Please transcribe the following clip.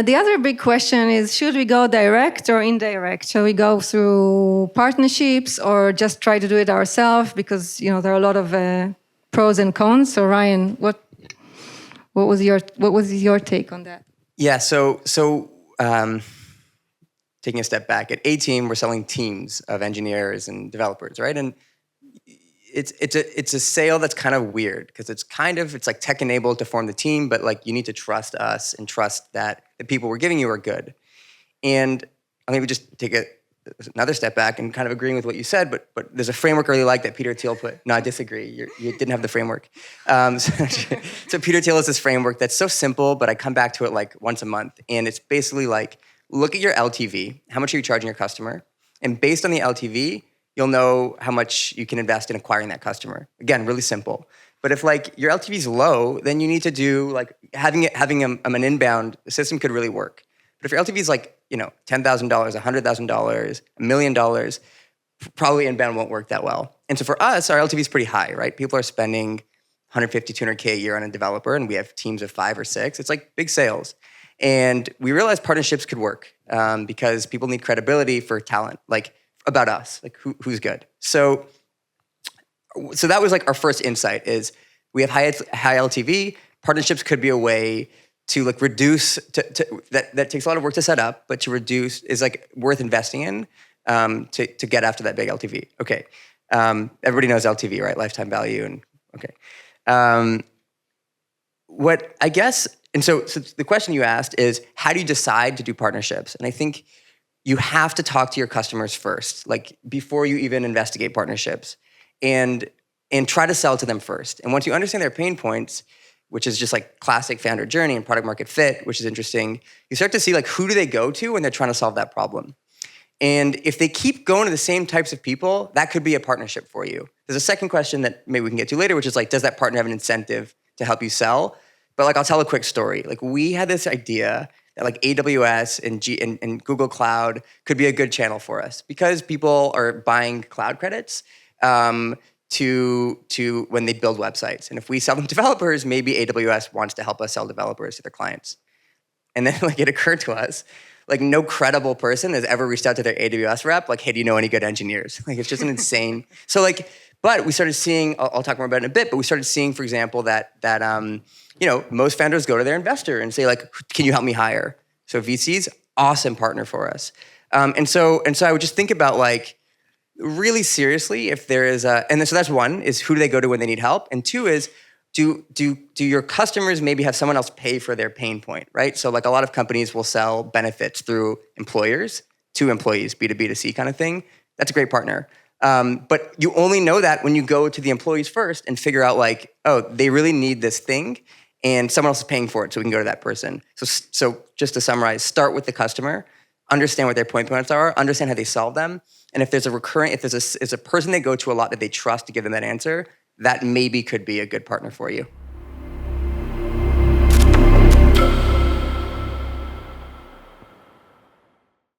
the other big question is, should we go direct or indirect? Shall we go through partnerships or just try to do it ourselves? Because, there are a lot of pros and cons. So Ryan, what was your take on that? Yeah, so taking a step back, at A.Team, we're selling teams of engineers and developers, right? And it's a sale that's kind of weird because it's like tech enabled to form the team, but like you need to trust us and trust that the people we're giving you are good. And I'll maybe just take another step back and kind of agreeing with what you said, but there's a framework I really like that Peter Thiel put. No, I disagree. You didn't have the framework. So Peter Thiel has this framework that's so simple, but I come back to it like once a month. And it's basically like, look at your LTV. How much are you charging your customer? And based on the LTV, you'll know how much you can invest in acquiring that customer. Again, really simple. But if like your LTV is low, then you need to do like having an inbound system could really work. But if your LTV is like, $10,000, $100,000, $1 million, probably inbound won't work that well. And so for us, our LTV is pretty high, right? People are spending 150, 200K a year on a developer, and we have teams of 5 or 6. It's like big sales. And we realized partnerships could work because people need credibility for talent, like about us, like who's good. So that was like our first insight is we have high LTV. Partnerships could be a way to like reduce, that takes a lot of work to set up, but to reduce is like worth investing in to get after that big LTV. Okay, everybody knows LTV, right? Lifetime value, and okay. What I guess, and so the question you asked is, how do you decide to do partnerships? And I think you have to talk to your customers first, like before you even investigate partnerships, and try to sell to them first. And once you understand their pain points, which is just like classic founder journey and product market fit, which is interesting, you start to see like who do they go to when they're trying to solve that problem. And if they keep going to the same types of people, that could be a partnership for you. There's a second question that maybe we can get to later, which is like, does that partner have an incentive to help you sell? But like, I'll tell a quick story. Like we had this idea that like AWS and Google Cloud could be a good channel for us because people are buying cloud credits to when they build websites. And if we sell them developers, maybe AWS wants to help us sell developers to their clients. And then like it occurred to us, like no credible person has ever reached out to their AWS rep, like, hey, do you know any good engineers? Like it's just an insane. So like, but we started seeing, I'll talk more about it in a bit, but we started seeing, for example, that most founders go to their investor and say like, can you help me hire? So VCs, awesome partner for us. And so I would just think about like, really seriously, if there is so that's one, is who do they go to when they need help? And two is, do your customers maybe have someone else pay for their pain point, right? So like a lot of companies will sell benefits through employers to employees, B2B2C kind of thing. That's a great partner. But you only know that when you go to the employees first and figure out like, oh, they really need this thing and someone else is paying for it, so we can go to that person. So just to summarize, start with the customer, understand what their pain points are, understand how they solve them. And if there's a person they go to a lot that they trust to give them that answer, that maybe could be a good partner for you.